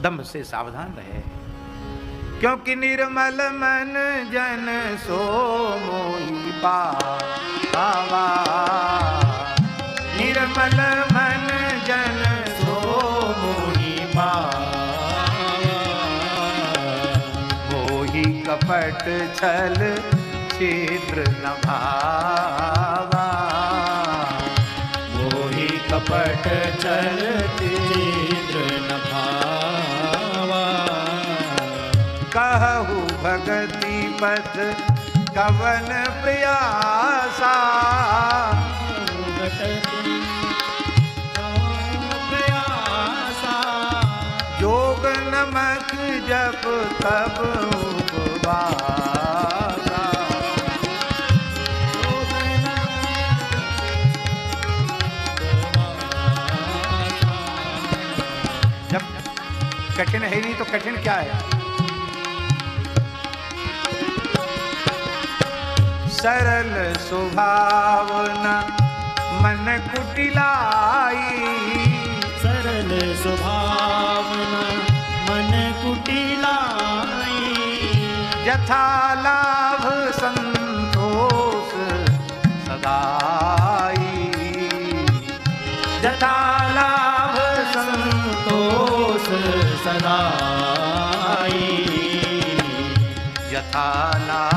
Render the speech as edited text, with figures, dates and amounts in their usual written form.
दंभ से सावधान रहे, क्योंकि निर्मल मन जन सो मोहि पावा। निर्मल मन जन सो मोहि पावा। मोहि कपट छल छिद्र न भावा। मोहि कपट छल छिद्र न भावा। कहु भगति पथ कवन प्रयासा। जोग नमक जप तब उपवासा। जब कठिन है नहीं तो कठिन क्या है? सरल स्वभावना मन कुटिलाई। सरल स्वभावना मन कुटिलाई। यथा लाभ संतोष सदाई। यथा लाभ संतोष सदाई। यथा लाभ